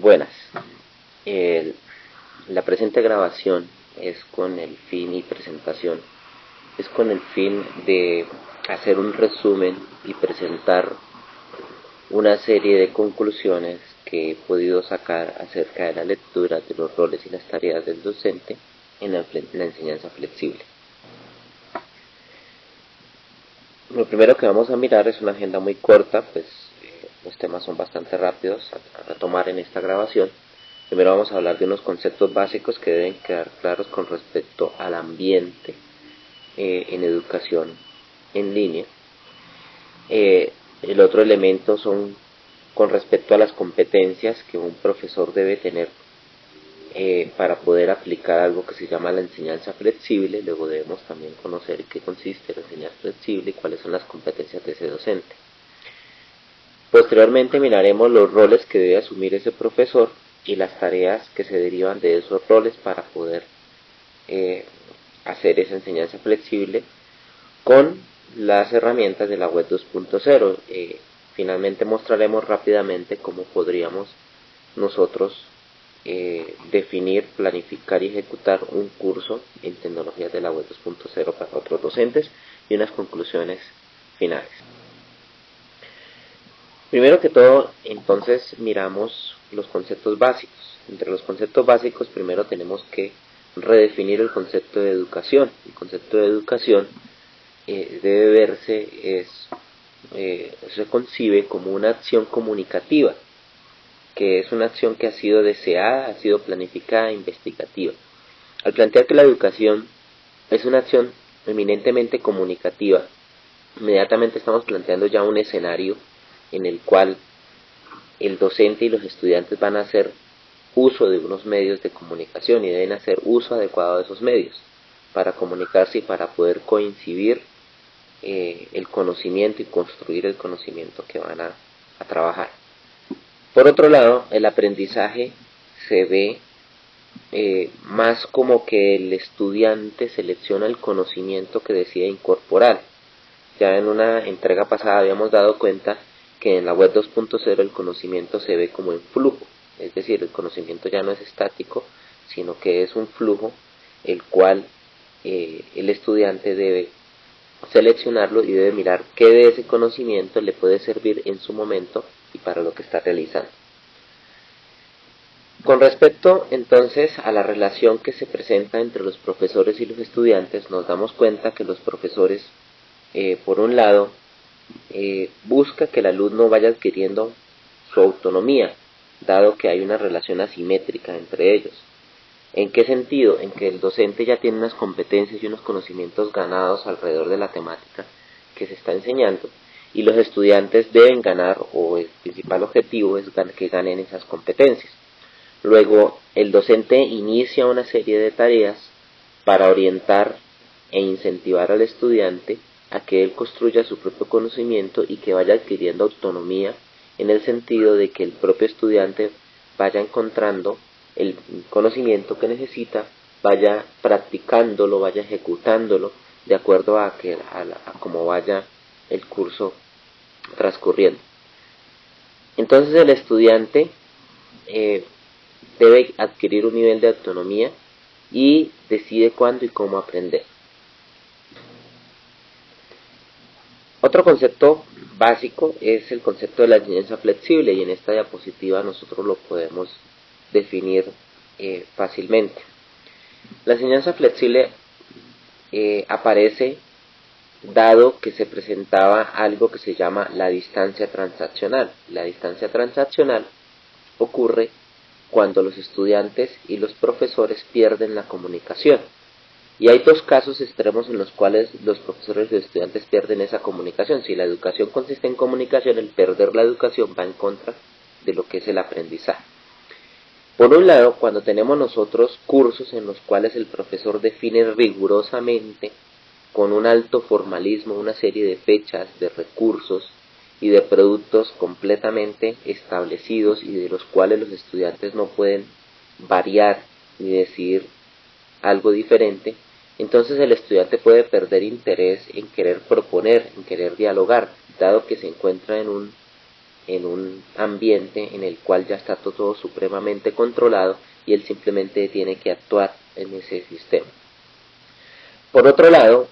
Buenas. El- la presente grabación es con el fin y presentación, es con el fin de hacer un resumen y presentar una serie de conclusiones que he podido sacar acerca de la lectura de los roles y las tareas del docente en la enseñanza flexible. Lo primero que vamos a mirar es una agenda muy corta, pues los temas son bastante rápidos a tomar en esta grabación. Primero vamos a hablar de unos conceptos básicos que deben quedar claros con respecto al ambiente en educación en línea. El otro elemento son con respecto a las competencias que un profesor debe tener para poder aplicar algo que se llama la enseñanza flexible. Luego debemos también conocer en qué consiste la enseñanza flexible y cuáles son las competencias de ese docente. Posteriormente miraremos los roles que debe asumir ese profesor y las tareas que se derivan de esos roles para poder hacer esa enseñanza flexible con las herramientas de la web 2.0. Finalmente mostraremos rápidamente cómo podríamos nosotros definir, planificar y ejecutar un curso en tecnologías de la web 2.0 para otros docentes y unas conclusiones finales. Primero que todo, entonces miramos los conceptos básicos. Entre los conceptos básicos, primero tenemos que redefinir el concepto de educación. El concepto de educación debe verse, se concibe como una acción comunicativa, que es una acción que ha sido deseada, ha sido planificada, investigativa. Al plantear que la educación es una acción eminentemente comunicativa, inmediatamente estamos planteando ya un escenario en el cual el docente y los estudiantes van a hacer uso de unos medios de comunicación y deben hacer uso adecuado de esos medios para comunicarse y para poder coincidir el conocimiento y construir el conocimiento que van a trabajar. Por otro lado, el aprendizaje se ve más como que el estudiante selecciona el conocimiento que decide incorporar. Ya en una entrega pasada habíamos dado cuenta que en la web 2.0 el conocimiento se ve como en flujo, es decir, el conocimiento ya no es estático, sino que es un flujo el cual el estudiante debe seleccionarlo y debe mirar qué de ese conocimiento le puede servir en su momento y para lo que está realizando. Con respecto entonces a la relación que se presenta entre los profesores y los estudiantes, nos damos cuenta que los profesores, por un lado, busca que el alumno vaya adquiriendo su autonomía, dado que hay una relación asimétrica entre ellos. ¿En qué sentido? En que el docente ya tiene unas competencias y unos conocimientos ganados alrededor de la temática que se está enseñando, y los estudiantes deben ganar, o el principal objetivo es que ganen esas competencias. Luego, el docente inicia una serie de tareas para orientar e incentivar al estudiante a que él construya su propio conocimiento y que vaya adquiriendo autonomía, en el sentido de que el propio estudiante vaya encontrando el conocimiento que necesita, vaya practicándolo, vaya ejecutándolo de acuerdo a cómo vaya el curso transcurriendo. Entonces el estudiante debe adquirir un nivel de autonomía y decide cuándo y cómo aprender. Otro concepto básico es el concepto de la enseñanza flexible, y en esta diapositiva nosotros lo podemos definir fácilmente. La enseñanza flexible aparece dado que se presentaba algo que se llama la distancia transaccional. La distancia transaccional ocurre cuando los estudiantes y los profesores pierden la comunicación. Y hay dos casos extremos en los cuales los profesores y los estudiantes pierden esa comunicación. Si la educación consiste en comunicación, el perder la educación va en contra de lo que es el aprendizaje. Por un lado, cuando tenemos nosotros cursos en los cuales el profesor define rigurosamente, con un alto formalismo, una serie de fechas, de recursos y de productos completamente establecidos y de los cuales los estudiantes no pueden variar ni decidir algo diferente, entonces el estudiante puede perder interés en querer proponer, en querer dialogar, dado que se encuentra en un en un ambiente en el cual ya está todo supremamente controlado y él simplemente tiene que actuar en ese sistema. Por otro lado,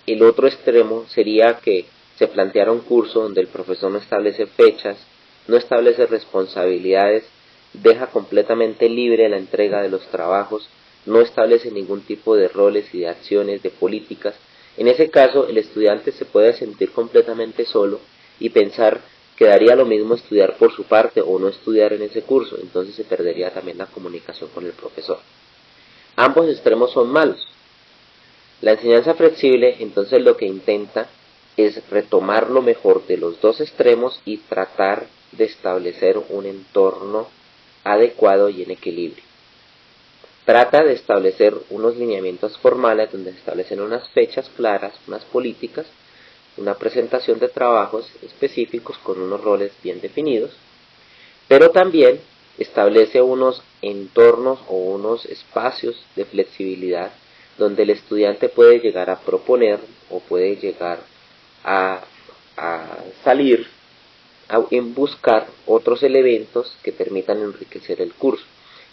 el otro extremo sería que se planteara un curso donde el profesor no establece fechas, no establece responsabilidades, deja completamente libre la entrega de los trabajos, no establece ningún tipo de roles y de acciones, de políticas. En ese caso, el estudiante se puede sentir completamente solo y pensar que daría lo mismo estudiar por su parte o no estudiar en ese curso, entonces se perdería también la comunicación con el profesor. Ambos extremos son malos. La enseñanza flexible entonces lo que intenta es retomar lo mejor de los dos extremos y tratar de establecer un entorno adecuado y en equilibrio. Trata de establecer unos lineamientos formales donde se establecen unas fechas claras, unas políticas, una presentación de trabajos específicos con unos roles bien definidos, pero también establece unos entornos o unos espacios de flexibilidad donde el estudiante puede llegar a proponer o puede llegar a salir en buscar otros elementos que permitan enriquecer el curso.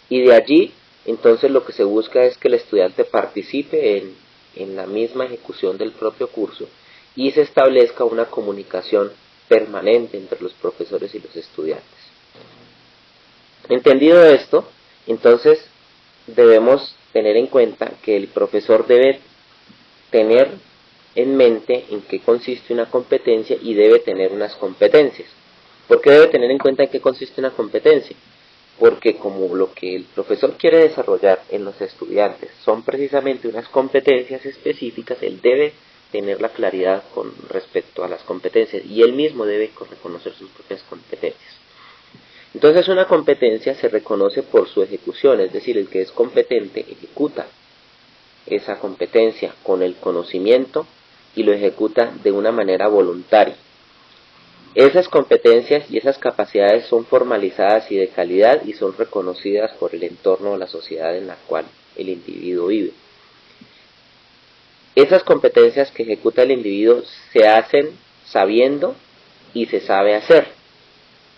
Y de allí, entonces, lo que se busca es que el estudiante participe en la misma ejecución del propio curso y se establezca una comunicación permanente entre los profesores y los estudiantes. Entendido esto, entonces debemos tener en cuenta que el profesor debe tener en mente en qué consiste una competencia y debe tener unas competencias. ¿Por qué debe tener en cuenta en qué consiste una competencia? Porque como lo que el profesor quiere desarrollar en los estudiantes son precisamente unas competencias específicas, él debe tener la claridad con respecto a las competencias y él mismo debe reconocer sus propias competencias. Entonces una competencia se reconoce por su ejecución, es decir, el que es competente ejecuta esa competencia con el conocimiento y lo ejecuta de una manera voluntaria. Esas competencias y esas capacidades son formalizadas y de calidad y son reconocidas por el entorno o la sociedad en la cual el individuo vive. Esas competencias que ejecuta el individuo se hacen sabiendo y se sabe hacer.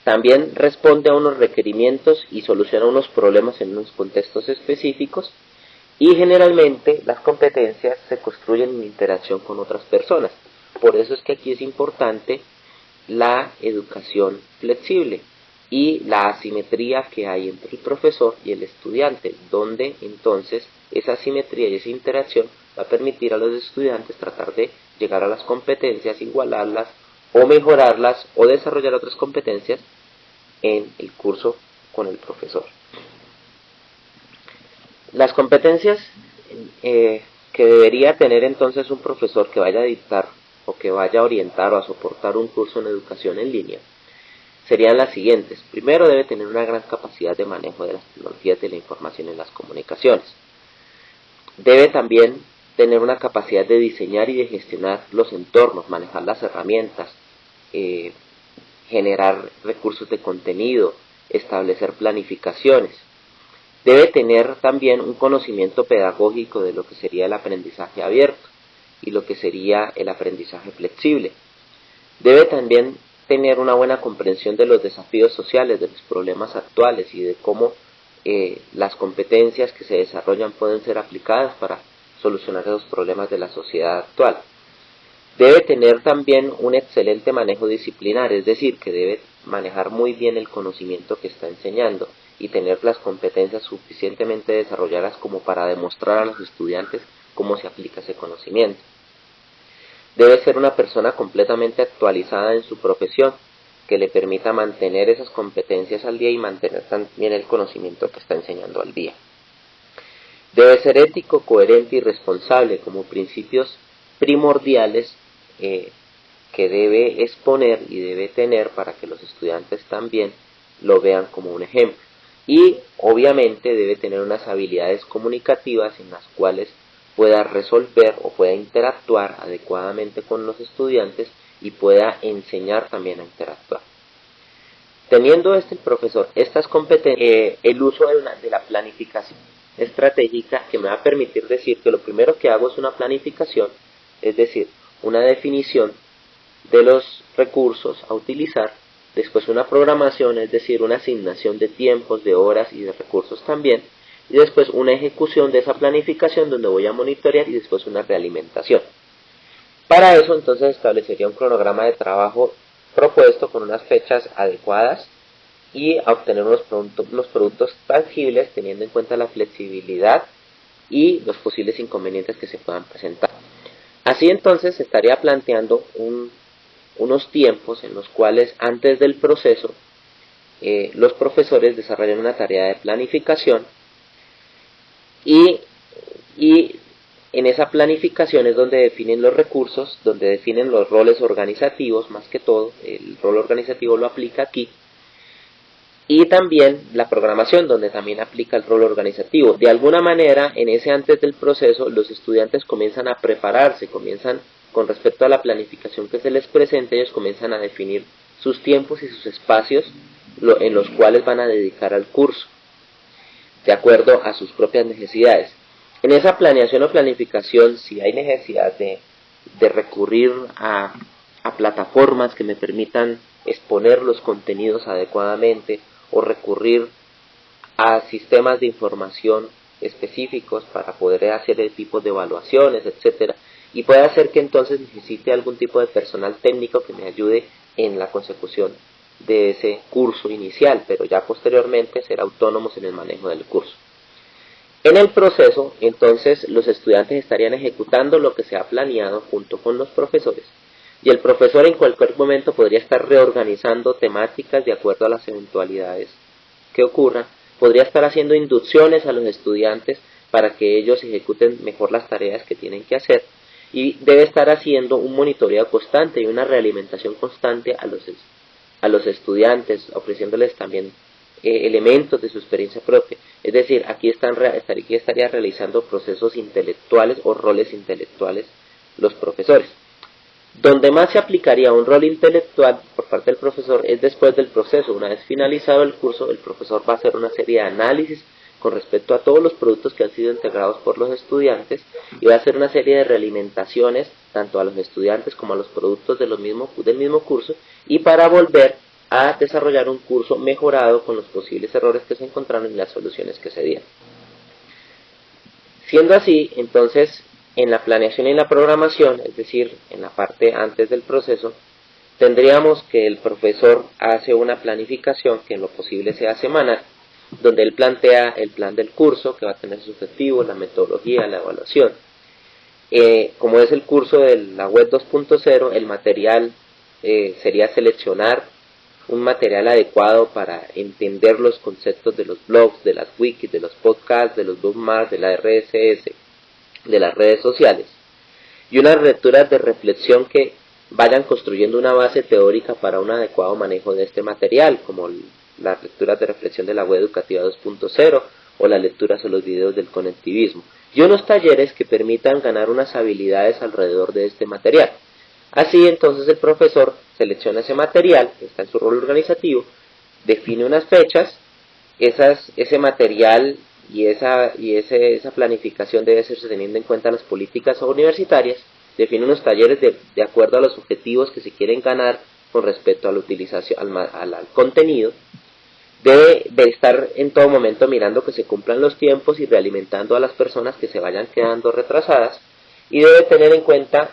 También responde a unos requerimientos y soluciona unos problemas en unos contextos específicos y generalmente las competencias se construyen en interacción con otras personas. Por eso es que aquí es importante la educación flexible y la asimetría que hay entre el profesor y el estudiante, donde entonces esa asimetría y esa interacción va a permitir a los estudiantes tratar de llegar a las competencias, igualarlas o mejorarlas o desarrollar otras competencias en el curso con el profesor. Las competencias que debería tener entonces un profesor que vaya a dictar o que vaya a orientar o a soportar un curso en educación en línea serían las siguientes. Primero, debe tener una gran capacidad de manejo de las tecnologías de la información y las comunicaciones. Debe también tener una capacidad de diseñar y de gestionar los entornos, manejar las herramientas, generar recursos de contenido, establecer planificaciones. Debe tener también un conocimiento pedagógico de lo que sería el aprendizaje abierto y lo que sería el aprendizaje flexible. Debe también tener una buena comprensión de los desafíos sociales, de los problemas actuales y de cómo las competencias que se desarrollan pueden ser aplicadas para solucionar esos problemas de la sociedad actual. Debe tener también un excelente manejo disciplinar, es decir, que debe manejar muy bien el conocimiento que está enseñando y tener las competencias suficientemente desarrolladas como para demostrar a los estudiantes cómo se aplica ese conocimiento. Debe ser una persona completamente actualizada en su profesión, que le permita mantener esas competencias al día y mantener también el conocimiento que está enseñando al día. Debe ser ético, coherente y responsable como principios primordiales que debe exponer y debe tener para que los estudiantes también lo vean como un ejemplo. Y obviamente debe tener unas habilidades comunicativas en las cuales pueda resolver o pueda interactuar adecuadamente con los estudiantes y pueda enseñar también a interactuar. Teniendo el profesor estas competencias, el uso de la planificación estratégica que me va a permitir decir que lo primero que hago es una planificación, es decir, una definición de los recursos a utilizar después una programación, es decir, una asignación de tiempos, de horas y de recursos también, y después una ejecución de esa planificación donde voy a monitorear y después una realimentación. Para eso entonces establecería un cronograma de trabajo propuesto con unas fechas adecuadas y a obtener unos productos tangibles teniendo en cuenta la flexibilidad y los posibles inconvenientes que se puedan presentar. Así entonces se estaría planteando unos tiempos en los cuales antes del proceso los profesores desarrollan una tarea de planificación y en esa planificación es donde definen los recursos, donde definen los roles organizativos, más que todo, el rol organizativo lo aplica aquí, y también la programación, donde también aplica el rol organizativo. De alguna manera, en ese antes del proceso, los estudiantes comienzan a prepararse, comienzan con respecto a la planificación que se les presenta, ellos comienzan a definir sus tiempos y sus espacios en los cuales van a dedicar al curso, de acuerdo a sus propias necesidades. En esa planeación o planificación, si hay necesidad de recurrir a plataformas que me permitan exponer los contenidos adecuadamente, o recurrir a sistemas de información específicos para poder hacer el tipo de evaluaciones, etcétera, y puede hacer que entonces necesite algún tipo de personal técnico que me ayude en la consecución de ese curso inicial, pero ya posteriormente ser autónomos en el manejo del curso. En el proceso, entonces, los estudiantes estarían ejecutando lo que se ha planeado junto con los profesores, y el profesor en cualquier momento podría estar reorganizando temáticas de acuerdo a las eventualidades que ocurran, podría estar haciendo inducciones a los estudiantes para que ellos ejecuten mejor las tareas que tienen que hacer, y debe estar haciendo un monitoreo constante y una realimentación constante a los estudiantes, ofreciéndoles también elementos de su experiencia propia. Es decir, aquí estaría realizando procesos intelectuales o roles intelectuales los profesores. Donde más se aplicaría un rol intelectual por parte del profesor es después del proceso. Una vez finalizado el curso, el profesor va a hacer una serie de análisis con respecto a todos los productos que han sido integrados por los estudiantes y va a hacer una serie de realimentaciones tanto a los estudiantes como a los productos del mismo curso, y para volver a desarrollar un curso mejorado con los posibles errores que se encontraron y las soluciones que se dieron. Siendo así, entonces, en la planeación y en la programación, es decir, en la parte antes del proceso, tendríamos que el profesor hace una planificación que en lo posible sea semanal, donde él plantea el plan del curso, que va a tener sus objetivos, la metodología, la evaluación. Como es el curso de la web 2.0, el material sería seleccionar un material adecuado para entender los conceptos de los blogs, de las wikis, de los podcasts, de los bookmarks, de la RSS, de las redes sociales, y unas lecturas de reflexión que vayan construyendo una base teórica para un adecuado manejo de este material, como las lecturas de reflexión de la web educativa 2.0 o las lecturas o los videos del conectivismo, y unos talleres que permitan ganar unas habilidades alrededor de este material. Así entonces el profesor selecciona ese material, que está en su rol organizativo, define unas fechas, ese material y esa planificación debe ser teniendo en cuenta las políticas universitarias, define unos talleres de acuerdo a los objetivos que se quieren ganar con respecto a la utilización, al contenido, debe de estar en todo momento mirando que se cumplan los tiempos y realimentando a las personas que se vayan quedando retrasadas, y debe tener en cuenta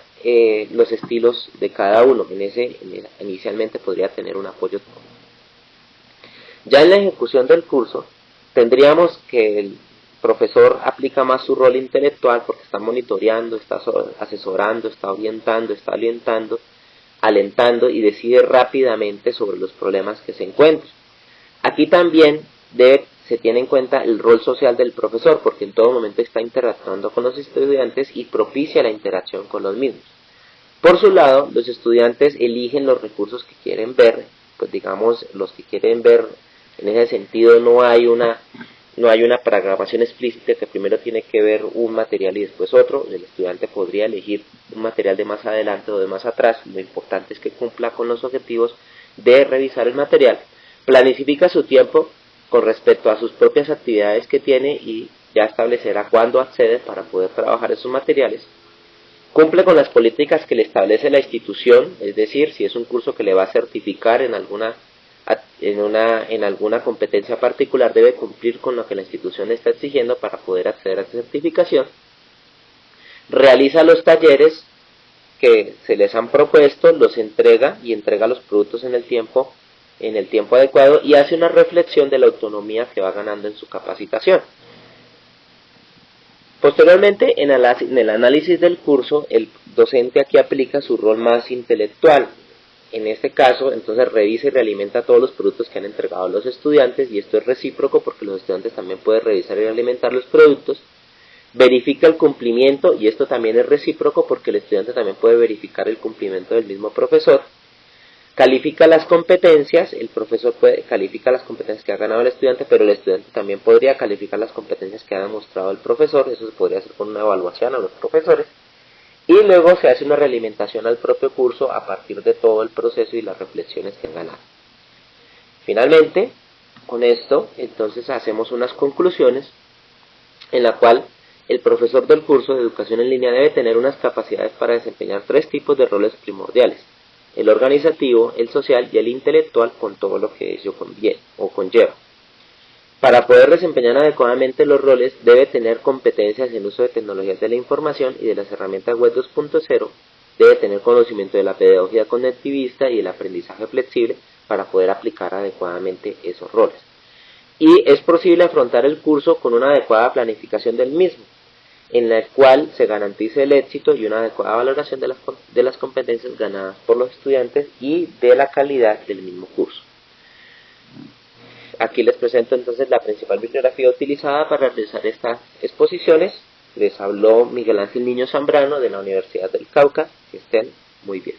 los estilos de cada uno. Inicialmente podría tener un apoyo. Ya en la ejecución del curso tendríamos que el profesor aplica más su rol intelectual porque está monitoreando, está asesorando, está orientando, está alentando y decide rápidamente sobre los problemas que se encuentran. Aquí también se tiene en cuenta el rol social del profesor, porque en todo momento está interactuando con los estudiantes y propicia la interacción con los mismos. Por su lado, los estudiantes eligen los recursos que quieren ver, pues digamos, los que quieren ver, en ese sentido no hay una programación explícita que primero tiene que ver un material y después otro. El estudiante podría elegir un material de más adelante o de más atrás. Lo importante es que cumpla con los objetivos de revisar el material, planifica su tiempo con respecto a sus propias actividades que tiene y ya establecerá cuándo accede para poder trabajar esos materiales. Cumple con las políticas que le establece la institución, es decir, si es un curso que le va a certificar en alguna en alguna competencia particular debe cumplir con lo que la institución está exigiendo para poder acceder a esa certificación, realiza los talleres que se les han propuesto, los entrega y entrega los productos en el tiempo adecuado y hace una reflexión de la autonomía que va ganando en su capacitación. Posteriormente, en el análisis del curso, el docente aquí aplica su rol más intelectual. En este caso, entonces revisa y realimenta todos los productos que han entregado los estudiantes, y esto es recíproco porque los estudiantes también pueden revisar y realimentar los productos. Verifica el cumplimiento, y esto también es recíproco porque el estudiante también puede verificar el cumplimiento del mismo profesor. Califica las competencias, el profesor califica las competencias que ha ganado el estudiante, pero el estudiante también podría calificar las competencias que ha demostrado el profesor, eso se podría hacer con una evaluación a los profesores, y luego se hace una realimentación al propio curso a partir de todo el proceso y las reflexiones que han ganado. Finalmente, con esto, entonces hacemos unas conclusiones en la cual el profesor del curso de educación en línea debe tener unas capacidades para desempeñar 3 tipos de roles primordiales: el organizativo, el social y el intelectual, con todo lo que ello conviene o conlleva. Para poder desempeñar adecuadamente los roles, debe tener competencias en uso de tecnologías de la información y de las herramientas web 2.0, debe tener conocimiento de la pedagogía cognitivista y el aprendizaje flexible para poder aplicar adecuadamente esos roles. Y es posible afrontar el curso con una adecuada planificación del mismo, en la cual se garantice el éxito y una adecuada valoración de las competencias ganadas por los estudiantes y de la calidad del mismo curso. Aquí les presento entonces la principal bibliografía utilizada para realizar estas exposiciones. Les habló Miguel Ángel Niño Zambrano de la Universidad del Cauca. Que estén muy bien.